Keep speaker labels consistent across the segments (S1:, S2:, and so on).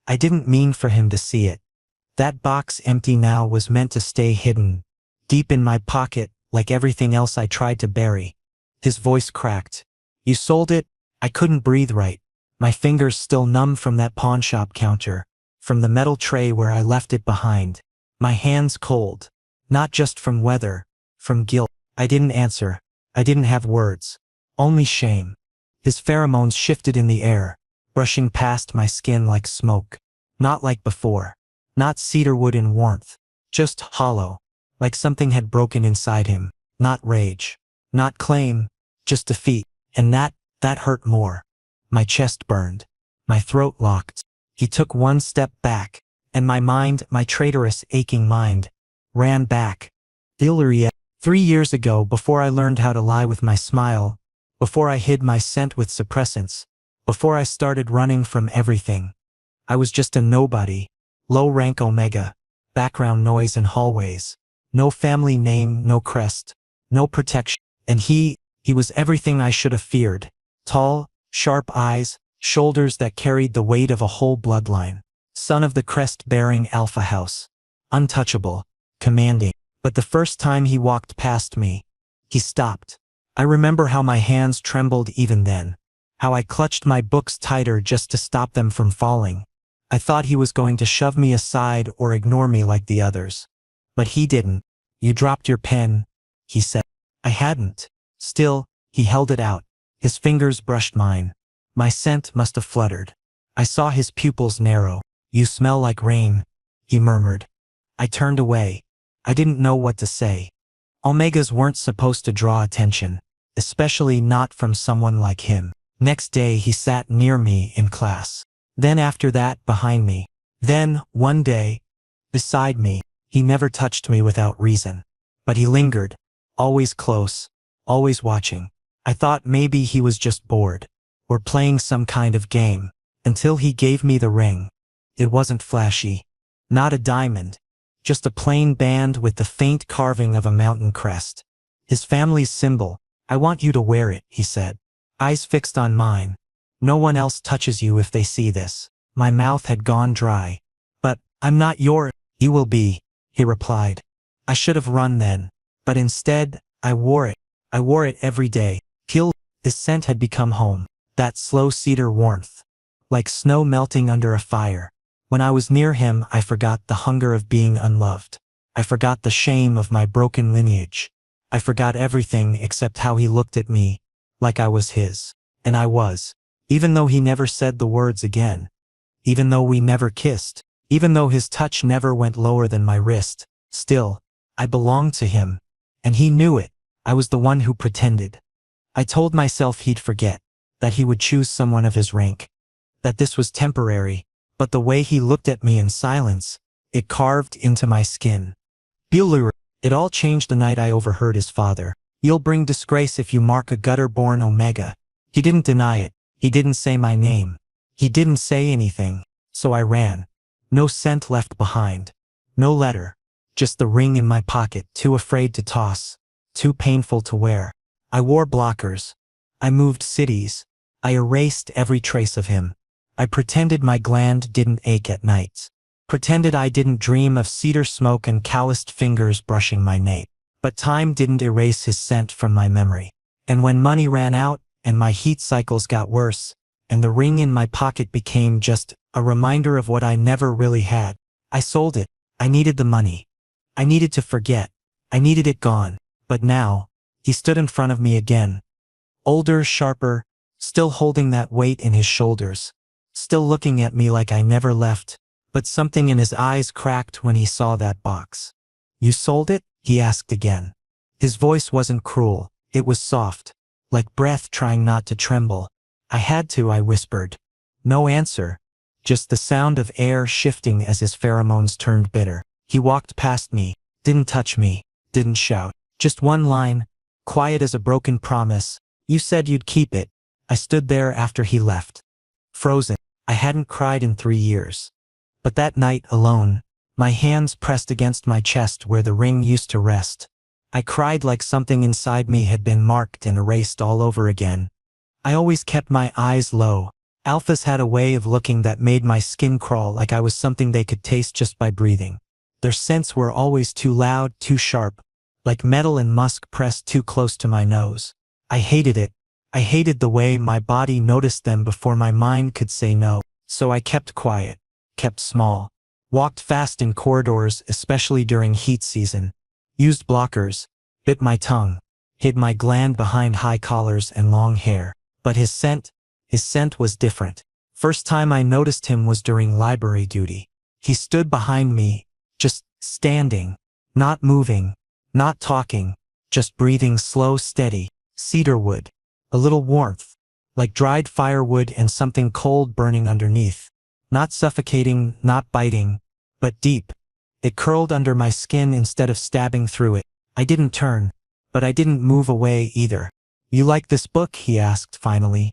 S1: I didn't mean for him to see it. That box, empty now, was meant to stay hidden, deep in my pocket, like everything else I tried to bury. His voice cracked. You sold it? I couldn't breathe right. My fingers still numb from that pawnshop counter, from the metal tray where I left it behind. My hands cold. Not just from weather, from guilt. I didn't answer. I didn't have words. Only shame. His pheromones shifted in the air, brushing past my skin like smoke. Not like before. Not cedarwood in warmth. Just hollow. Like something had broken inside him. Not rage. Not claim. Just defeat. And that hurt more. My chest burned. My throat locked. He took one step back, and my mind, my traitorous, aching mind, ran back. Illyria. 3 years ago, before I learned how to lie with my smile, before I hid my scent with suppressants, before I started running from everything. I was just a nobody. Low-rank omega. Background noise in hallways. No family name, no crest. No protection. And he was everything I should have feared. Tall, sharp eyes, shoulders that carried the weight of a whole bloodline. Son of the crest-bearing alpha house. Untouchable. Commanding. But the first time he walked past me, he stopped. I remember how my hands trembled even then. How I clutched my books tighter just to stop them from falling. I thought he was going to shove me aside or ignore me like the others. But he didn't. You dropped your pen, he said. I hadn't. Still, he held it out. His fingers brushed mine. My scent must have fluttered. I saw his pupils narrow. You smell like rain, he murmured. I turned away. I didn't know what to say. Omegas weren't supposed to draw attention, especially not from someone like him. Next day he sat near me in class. Then after that, behind me. Then, one day, beside me. He never touched me without reason. But he lingered, always close, always watching. I thought maybe he was just bored, or playing some kind of game, until he gave me the ring. It wasn't flashy. Not a diamond. Just a plain band with the faint carving of a mountain crest. His family's symbol. I want you to wear it, he said. Eyes fixed on mine. No one else touches you if they see this. My mouth had gone dry. But, I'm not your. You will be, he replied. I should have run then. But instead, I wore it. I wore it every day. His scent had become home. That slow cedar warmth. Like snow melting under a fire. When I was near him, I forgot the hunger of being unloved. I forgot the shame of my broken lineage. I forgot everything except how he looked at me, like I was his. And I was. Even though he never said the words again. Even though we never kissed. Even though his touch never went lower than my wrist. Still, I belonged to him. And he knew it. I was the one who pretended. I told myself he'd forget. That he would choose someone of his rank. That this was temporary. But the way he looked at me in silence, it carved into my skin. Bueller. It all changed the night I overheard his father. You'll bring disgrace if you mark a gutter-born omega. He didn't deny it. He didn't say my name. He didn't say anything. So I ran. No scent left behind. No letter. Just the ring in my pocket, too afraid to toss. Too painful to wear. I wore blockers. I moved cities. I erased every trace of him. I pretended my gland didn't ache at nights. Pretended I didn't dream of cedar smoke and calloused fingers brushing my nape. But time didn't erase his scent from my memory. And when money ran out, and my heat cycles got worse, and the ring in my pocket became just a reminder of what I never really had, I sold it. I needed the money. I needed to forget. I needed it gone. But now, he stood in front of me again. Older, sharper, still holding that weight in his shoulders. Still looking at me like I never left, but something in his eyes cracked when he saw that box. You sold it? He asked again. His voice wasn't cruel, it was soft, like breath trying not to tremble. I had to, I whispered. No answer, just the sound of air shifting as his pheromones turned bitter. He walked past me, didn't touch me, didn't shout. Just one line, quiet as a broken promise. You said you'd keep it. I stood there after he left. Frozen. I hadn't cried in 3 years. But that night, alone, my hands pressed against my chest where the ring used to rest. I cried like something inside me had been marked and erased all over again. I always kept my eyes low. Alphas had a way of looking that made my skin crawl like I was something they could taste just by breathing. Their scents were always too loud, too sharp, like metal and musk pressed too close to my nose. I hated it. I hated the way my body noticed them before my mind could say no. So I kept quiet, kept small, walked fast in corridors, especially during heat season, used blockers, bit my tongue, hid my gland behind high collars and long hair. But his scent was different. First time I noticed him was during library duty. He stood behind me, just standing, not moving, not talking, just breathing slow, steady, cedar wood, a little warmth, like dried firewood and something cold burning underneath. Not suffocating, not biting, but deep. It curled under my skin instead of stabbing through it. I didn't turn, but I didn't move away either. "You like this book?" he asked finally.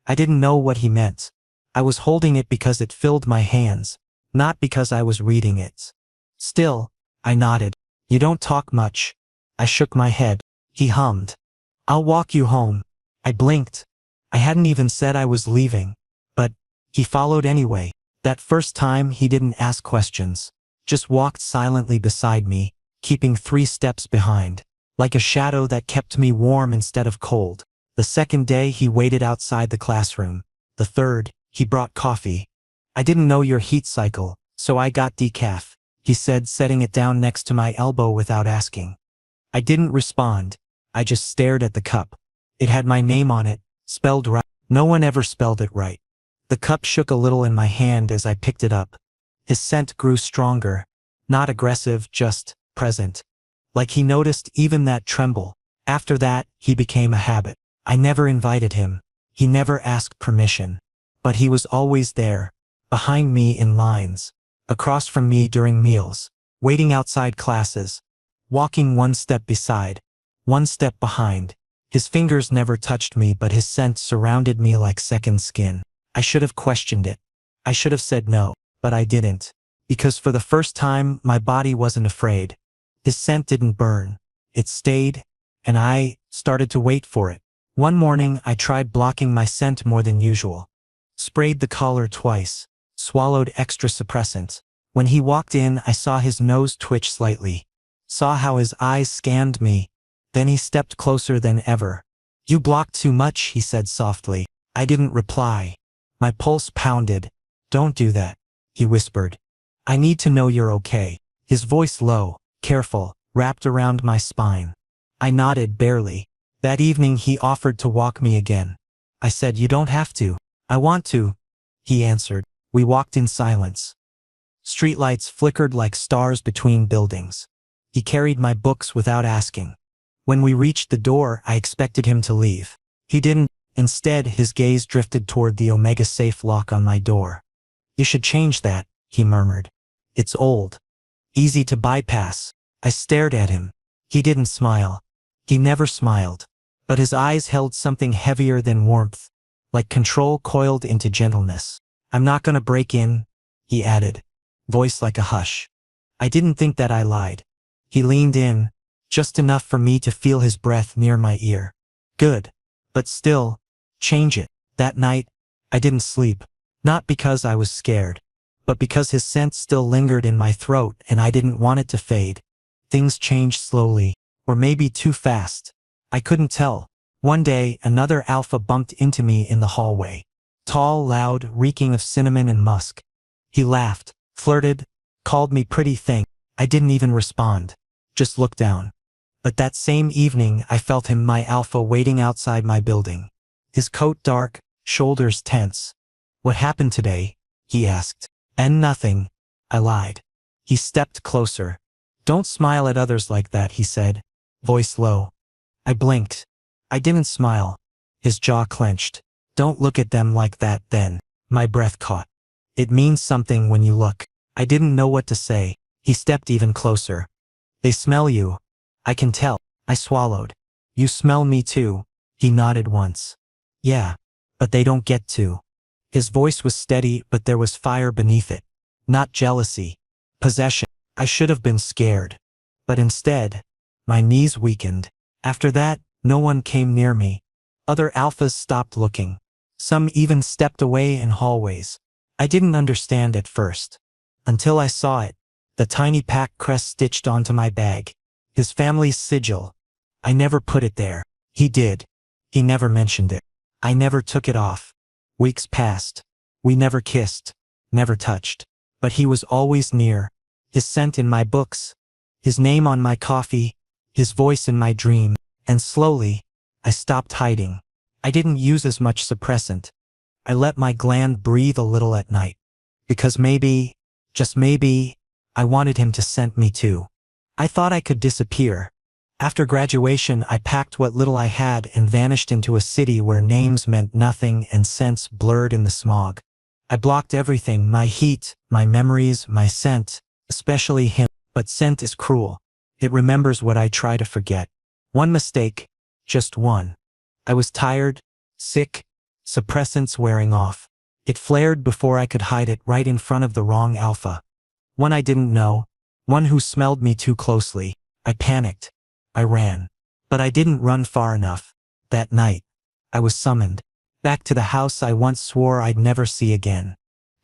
S1: I didn't know what he meant. I was holding it because it filled my hands, not because I was reading it. Still, I nodded. "You don't talk much." I shook my head. He hummed. "I'll walk you home." I blinked. I hadn't even said I was leaving. But he followed anyway. That first time he didn't ask questions, just walked silently beside me, keeping 3 steps behind, like a shadow that kept me warm instead of cold. The second day he waited outside the classroom. The third, he brought coffee. "I didn't know your heat cycle, so I got decaf," he said, setting it down next to my elbow without asking. I didn't respond. I just stared at the cup. It had my name on it, spelled right. No one ever spelled it right. The cup shook a little in my hand as I picked it up. His scent grew stronger, not aggressive, just present. Like he noticed even that tremble. After that, he became a habit. I never invited him. He never asked permission. But he was always there, behind me in lines, across from me during meals, waiting outside classes, walking 1 step beside, 1 step behind. His fingers never touched me, but his scent surrounded me like second skin. I should have questioned it. I should have said no, but I didn't. Because for the first time, my body wasn't afraid. His scent didn't burn. It stayed, and I started to wait for it. One morning, I tried blocking my scent more than usual. Sprayed the collar twice, swallowed extra suppressant. When he walked in, I saw his nose twitch slightly, saw how his eyes scanned me. Then he stepped closer than ever. "You blocked too much," he said softly. I didn't reply. My pulse pounded. "Don't do that," he whispered. "I need to know you're okay." His voice low, careful, wrapped around my spine. I nodded barely. That evening he offered to walk me again. I said, "You don't have to." "I want to," he answered. We walked in silence. Streetlights flickered like stars between buildings. He carried my books without asking. When we reached the door, I expected him to leave. He didn't. Instead, his gaze drifted toward the Omega safe lock on my door. "You should change that," he murmured. "It's old. Easy to bypass." I stared at him. He didn't smile. He never smiled. But his eyes held something heavier than warmth, like control coiled into gentleness. "I'm not gonna break in," he added, voice like a hush. I didn't think that I lied. He leaned in, just enough for me to feel his breath near my ear. "Good. But still, change it." That night, I didn't sleep. Not because I was scared, but because his scent still lingered in my throat and I didn't want it to fade. Things changed slowly, or maybe too fast. I couldn't tell. One day, another alpha bumped into me in the hallway. Tall, loud, reeking of cinnamon and musk. He laughed, flirted, called me pretty thing. I didn't even respond. Just looked down. But that same evening, I felt him, my alpha, waiting outside my building. His coat dark, shoulders tense. "What happened today?" he asked. "And nothing," I lied. He stepped closer. "Don't smile at others like that," he said, voice low. I blinked. I didn't smile. His jaw clenched. "Don't look at them like that then." My breath caught. "It means something when you look." I didn't know what to say. He stepped even closer. "They smell you. I can tell." I swallowed. "You smell me too." He nodded once. "Yeah, but they don't get to." His voice was steady, but there was fire beneath it. Not jealousy. Possession. I should have been scared. But instead, my knees weakened. After that, no one came near me. Other alphas stopped looking. Some even stepped away in hallways. I didn't understand at first. Until I saw it. The tiny pack crest stitched onto my bag. His family's sigil. I never put it there. He did. He never mentioned it. I never took it off. Weeks passed. We never kissed. Never touched. But he was always near. His scent in my books. His name on my coffee. His voice in my dream. And slowly, I stopped hiding. I didn't use as much suppressant. I let my gland breathe a little at night. Because maybe, just maybe, I wanted him to scent me too. I thought I could disappear. After graduation, I packed what little I had and vanished into a city where names meant nothing and scents blurred in the smog. I blocked everything, my heat, my memories, my scent, especially him. But scent is cruel. It remembers what I try to forget. One mistake, just one. I was tired, sick, suppressants wearing off. It flared before I could hide it right in front of the wrong alpha. One I didn't know, one who smelled me too closely. I panicked. I ran. But I didn't run far enough. That night, I was summoned. Back to the house I once swore I'd never see again.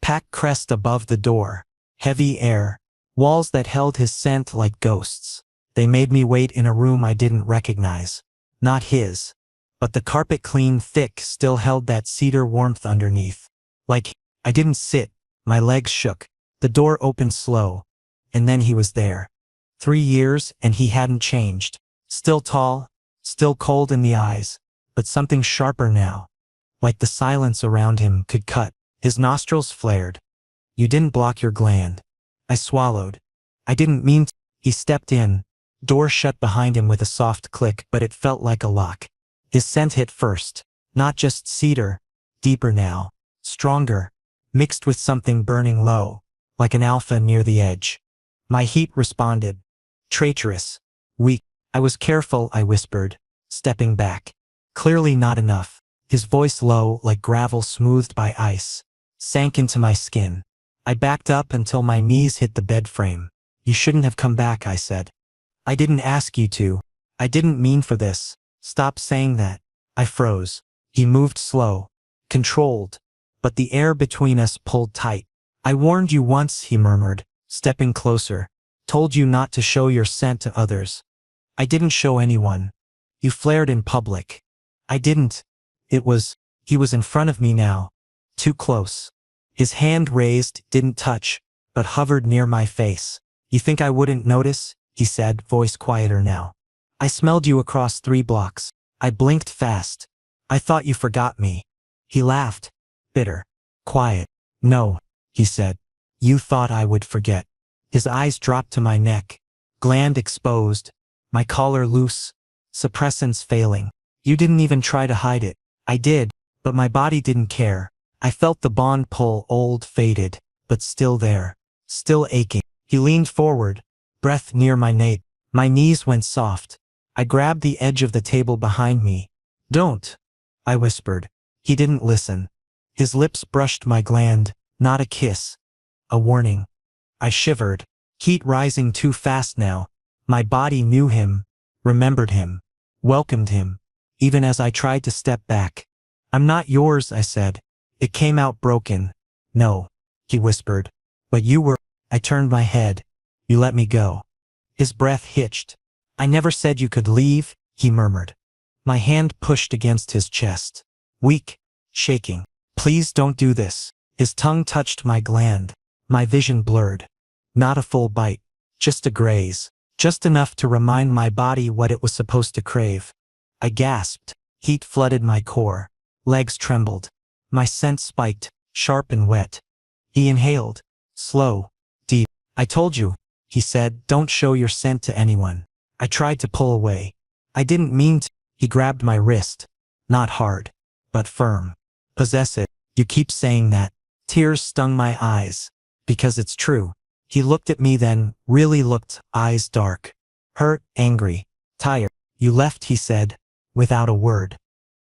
S1: Pack crest above the door. Heavy air. Walls that held his scent like ghosts. They made me wait in a room I didn't recognize. Not his. But the carpet clean thick still held that cedar warmth underneath. Like, I didn't sit. My legs shook. The door opened slow. And then he was there. 3 years and he hadn't changed. Still tall. Still cold in the eyes. But something sharper now. Like the silence around him could cut. His nostrils flared. You didn't block your gland. I swallowed. I didn't mean to. He stepped in. Door shut behind him with a soft click, but it felt like a lock. His scent hit first. Not just cedar. Deeper now. Stronger. Mixed with something burning low. Like an alpha near the edge. My heat responded. Traitorous. Weak. I was careful, I whispered. Stepping back. Clearly not enough. His voice low, like gravel smoothed by ice. Sank into my skin. I backed up until my knees hit the bed frame. You shouldn't have come back, I said. I didn't ask you to. I didn't mean for this. Stop saying that. I froze. He moved slow. Controlled. But the air between us pulled tight. I warned you once, he murmured, stepping closer. Told you not to show your scent to others. I didn't show anyone. You flared in public. I didn't. He was in front of me now. Too close. His hand raised, didn't touch, but hovered near my face. You think I wouldn't notice? He said, voice quieter now. I smelled you across 3 blocks. I blinked fast. I thought you forgot me. He laughed. Bitter. Quiet. No, he said. You thought I would forget. His eyes dropped to my neck. Gland exposed. My collar loose. Suppressants failing. You didn't even try to hide it. I did, but my body didn't care. I felt the bond pull, old, faded, but still there. Still aching. He leaned forward. Breath near my nape. My knees went soft. I grabbed the edge of the table behind me. Don't, I whispered. He didn't listen. His lips brushed my gland. Not a kiss. A warning. I shivered. Heat rising too fast now. My body knew him. Remembered him. Welcomed him. Even as I tried to step back. I'm not yours, I said. It came out broken. No, he whispered. But you were. I turned my head. You let me go. His breath hitched. I never said you could leave, he murmured. My hand pushed against his chest. Weak. Shaking. Please don't do this. His tongue touched my gland. My vision blurred. Not a full bite. Just a graze. Just enough to remind my body what it was supposed to crave. I gasped. Heat flooded my core. Legs trembled. My scent spiked, sharp and wet. He inhaled. Slow. Deep. I told you, he said, don't show your scent to anyone. I tried to pull away. I didn't mean to. He grabbed my wrist. Not hard, but firm. Possess it. You keep saying that. Tears stung my eyes. Because it's true. He looked at me then, really looked, eyes dark. Hurt, angry, tired. You left, he said, without a word.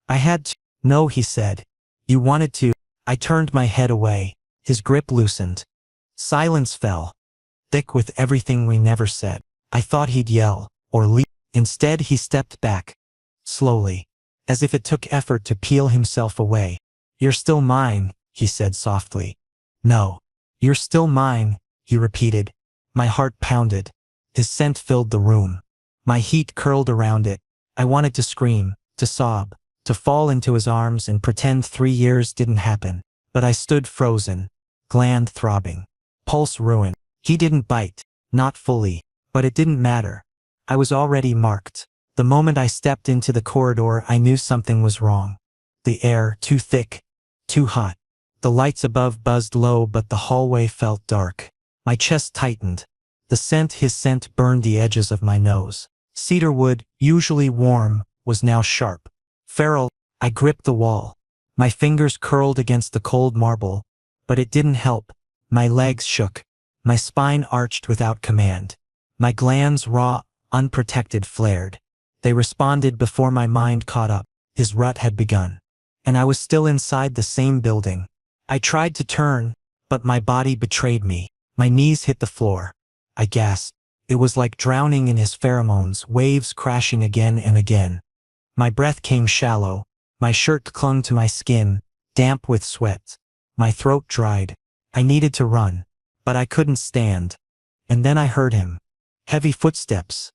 S1: I had to. No, he said. You wanted to. I turned my head away. His grip loosened. Silence fell. Thick with everything we never said. I thought he'd yell, or leave. Instead he stepped back. Slowly. As if it took effort to peel himself away. You're still mine, he said softly. No. You're still mine, he repeated. My heart pounded. His scent filled the room. My heat curled around it. I wanted to scream, to sob, to fall into his arms and pretend 3 years didn't happen. But I stood frozen, gland throbbing, pulse ruined. He didn't bite, not fully, but it didn't matter. I was already marked. The moment I stepped into the corridor, I knew something was wrong. The air, too thick, too hot. The lights above buzzed low, but the hallway felt dark. My chest tightened. His scent burned the edges of my nose. Cedar wood, usually warm, was now sharp. Feral. I gripped the wall. My fingers curled against the cold marble, but it didn't help. My legs shook. My spine arched without command. My glands, raw, unprotected, flared. They responded before my mind caught up. His rut had begun. And I was still inside the same building. I tried to turn, but my body betrayed me. My knees hit the floor. I gasped. It was like drowning in his pheromones, waves crashing again and again. My breath came shallow. My shirt clung to my skin, damp with sweat. My throat dried. I needed to run, but I couldn't stand. And then I heard him. Heavy footsteps.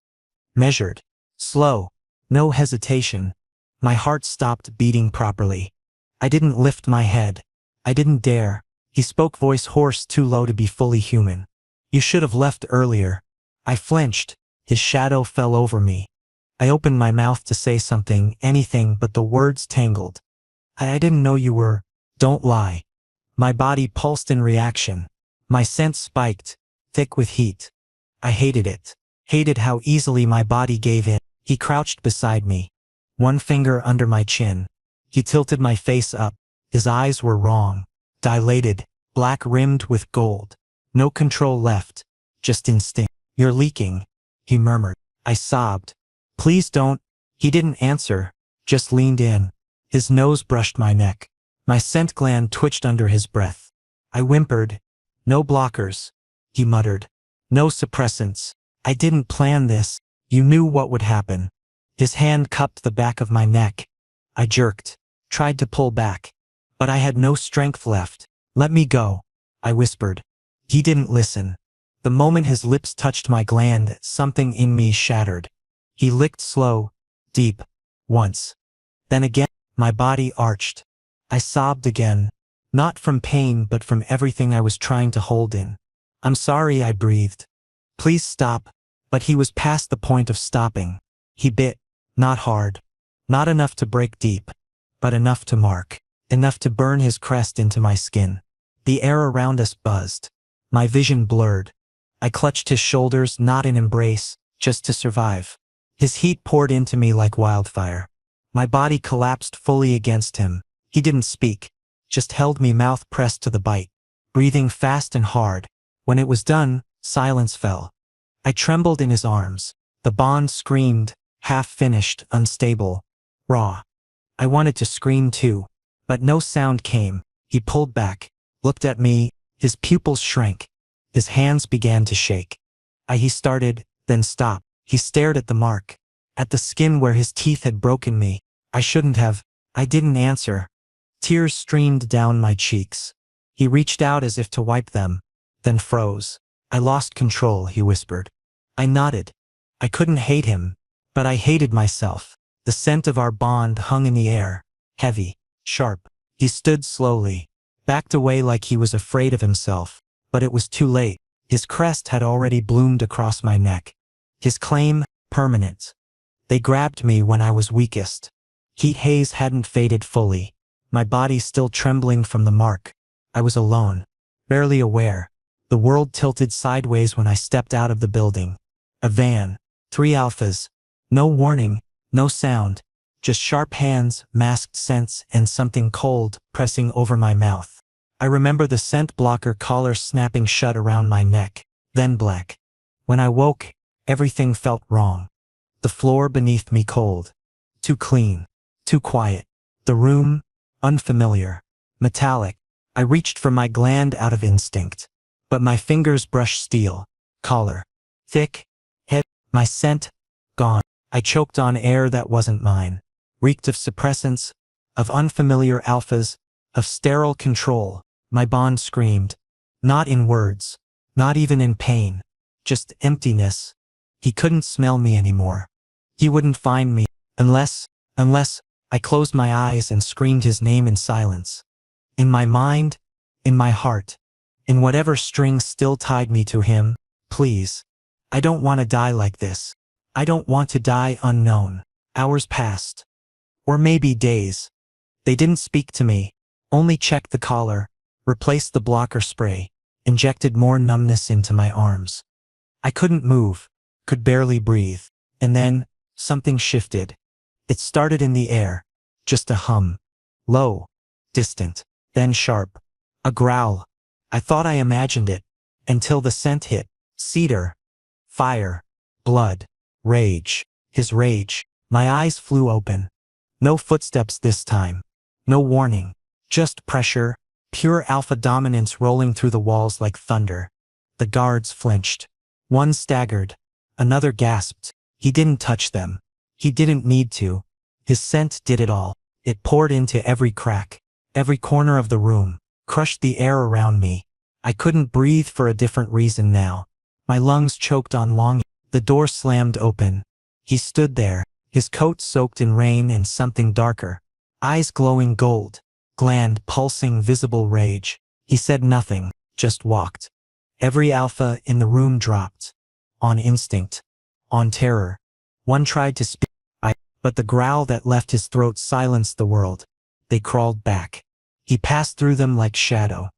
S1: Measured. Slow. No hesitation. My heart stopped beating properly. I didn't lift my head. I didn't dare. He spoke, voice hoarse, too low to be fully human. You should have left earlier. I flinched. His shadow fell over me. I opened my mouth to say something, anything, but the words tangled. I didn't know you were. Don't lie. My body pulsed in reaction. My sense spiked, thick with heat. I hated it. Hated how easily my body gave in. He crouched beside me. One finger under my chin. He tilted my face up. His eyes were wrong. Dilated, black rimmed with gold. No control left. Just instinct. You're leaking, he murmured. I sobbed. Please don't. He didn't answer, just leaned in. His nose brushed my neck. My scent gland twitched under his breath. I whimpered. No blockers, he muttered. No suppressants. I didn't plan this. You knew what would happen. His hand cupped the back of my neck. I jerked, tried to pull back. But I had no strength left. Let me go, I whispered. He didn't listen. The moment his lips touched my gland, something in me shattered. He licked slow, deep, once. Then again, my body arched. I sobbed again, not from pain but from everything I was trying to hold in. I'm sorry, I breathed. Please stop. But he was past the point of stopping. He bit, not hard. Not enough to break deep, but enough to mark. Enough to burn his crest into my skin. The air around us buzzed. My vision blurred. I clutched his shoulders, not in embrace, just to survive. His heat poured into me like wildfire. My body collapsed fully against him. He didn't speak, just held me, mouth pressed to the bite, breathing fast and hard. When it was done, silence fell. I trembled in his arms. The bond screamed, half-finished, unstable, raw. I wanted to scream too, but no sound came. He pulled back, looked at me, his pupils shrank. His hands began to shake. He started, then stopped. He stared at the mark, at the skin where his teeth had broken me. I shouldn't have. I didn't answer. Tears streamed down my cheeks. He reached out as if to wipe them, then froze. I lost control, he whispered. I nodded. I couldn't hate him, but I hated myself. The scent of our bond hung in the air, heavy, sharp. He stood slowly, backed away like he was afraid of himself, but it was too late. His crest had already bloomed across my neck. His claim, permanent. They grabbed me when I was weakest. Heat haze hadn't faded fully, my body still trembling from the mark. I was alone, barely aware. The world tilted sideways when I stepped out of the building. A van, 3 alphas. No warning, no sound. Just sharp hands, masked scents, and something cold pressing over my mouth. I remember the scent blocker collar snapping shut around my neck, then black. When I woke, everything felt wrong. The floor beneath me cold. Too clean. Too quiet. The room, unfamiliar. Metallic. I reached for my gland out of instinct. But my fingers brushed steel. Collar. Thick. Heavy. My scent, gone. I choked on air that wasn't mine. Reeked of suppressants, of unfamiliar alphas, of sterile control. My bond screamed. Not in words. Not even in pain. Just emptiness. He couldn't smell me anymore. He wouldn't find me. Unless I closed my eyes and screamed his name in silence. In my mind, in my heart, in whatever string still tied me to him, please. I don't want to die like this. I don't want to die unknown. Hours passed. Or maybe days. They didn't speak to me, only checked the collar, replaced the blocker spray, injected more numbness into my arms. I couldn't move, could barely breathe. And then, something shifted. It started in the air, just a hum. Low, distant, then sharp. A growl. I thought I imagined it, until the scent hit. Cedar. Fire. Blood. Rage. His rage. My eyes flew open. No footsteps this time. No warning. Just pressure, pure alpha dominance rolling through the walls like thunder. The guards flinched. One staggered. Another gasped. He didn't touch them. He didn't need to. His scent did it all. It poured into every crack, every corner of the room, crushed the air around me. I couldn't breathe for a different reason now. My lungs choked on longing. The door slammed open. He stood there, his coat soaked in rain and something darker. Eyes glowing gold, gland pulsing visible rage. He said nothing, just walked. Every alpha in the room dropped. On instinct. On terror. One tried to speak, but the growl that left his throat silenced the world. They crawled back. He passed through them like shadow.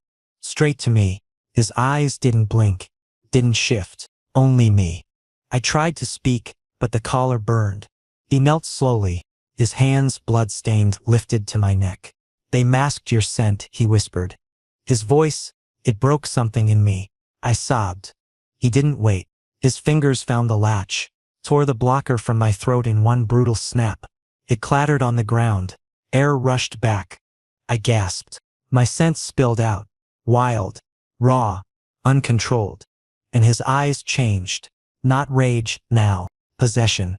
S1: Straight to me. His eyes didn't blink, didn't shift, only me. I tried to speak, but the collar burned. He knelt slowly, his hands blood-stained lifted to my neck. They masked your scent, he whispered. His voice, it broke something in me. I sobbed. He didn't wait. His fingers found the latch, tore the blocker from my throat in one brutal snap. It clattered on the ground. Air rushed back. I gasped. My scent spilled out. Wild, raw, uncontrolled. And his eyes changed. Not rage, now. Possession.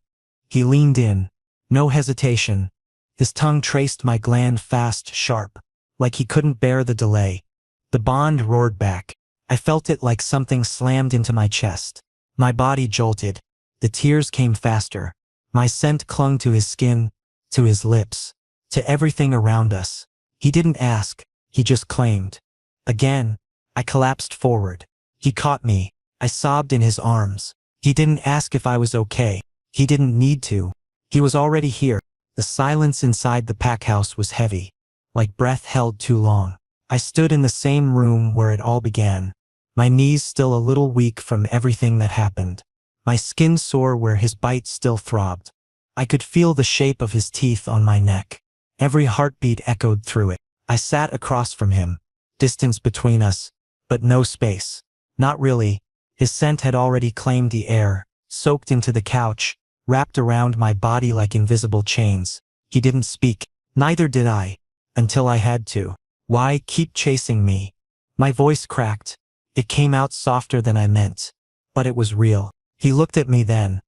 S1: He leaned in. No hesitation. His tongue traced my gland fast, sharp. Like he couldn't bear the delay. The bond roared back. I felt it like something slammed into my chest. My body jolted. The tears came faster. My scent clung to his skin, to his lips, to everything around us. He didn't ask, he just claimed. Again, I collapsed forward. He caught me. I sobbed in his arms. He didn't ask if I was okay. He didn't need to. He was already here. The silence inside the pack house was heavy, like breath held too long. I stood in the same room where it all began, my knees still a little weak from everything that happened. My skin sore where his bite still throbbed. I could feel the shape of his teeth on my neck. Every heartbeat echoed through it. I sat across from him. Distance between us, but no space. Not really. His scent had already claimed the air, soaked into the couch, wrapped around my body like invisible chains. He didn't speak. Neither did I. Until I had to. Why keep chasing me? My voice cracked. It came out softer than I meant. But it was real. He looked at me then.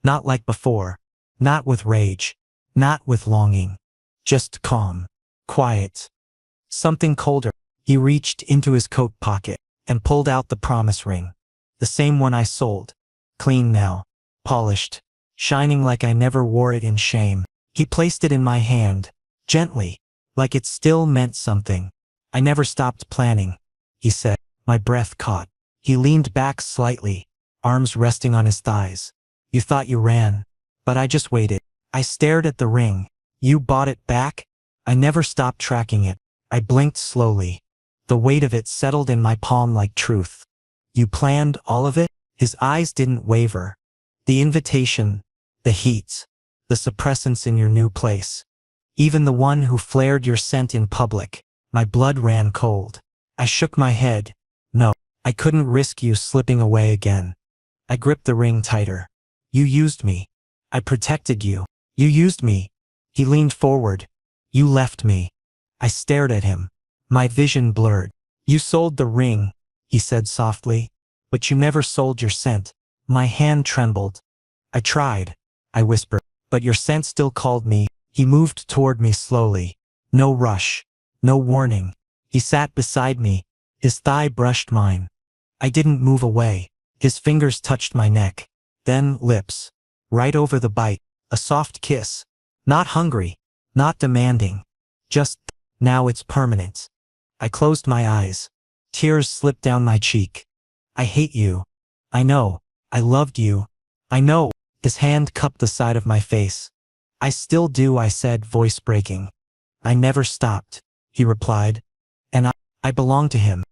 S1: Not like before. Not with rage. Not with longing. Just calm. Quiet. Something colder. He reached into his coat pocket and pulled out the promise ring. The same one I sold. Clean now. Polished. Shining like I never wore it in shame. He placed it in my hand. Gently. Like it still meant something. I never stopped planning, he said. My breath caught. He leaned back slightly, arms resting on his thighs. You thought you ran, but I just waited. I stared at the ring. You bought it back? I never stopped tracking it. I blinked slowly. The weight of it settled in my palm like truth. You planned all of it? His eyes didn't waver. The invitation, the heat, the suppressants in your new place. Even the one who flared your scent in public. My blood ran cold. I shook my head. No, I couldn't risk you slipping away again. I gripped the ring tighter. You used me. I protected you. You used me. He leaned forward. You left me. I stared at him. My vision blurred. You sold the ring, he said softly, but you never sold your scent. My hand trembled. I tried, I whispered, but your scent still called me. He moved toward me slowly. No rush. No warning. He sat beside me. His thigh brushed mine. I didn't move away. His fingers touched my neck. Then lips. Right over the bite. A soft kiss. Not hungry. Not demanding. Just, now it's permanent. I closed my eyes. Tears slipped down my cheek. I hate you. I know. I loved you. I know. His hand cupped the side of my face. I still do, I said, voice breaking. I never stopped, he replied. And I belong to him.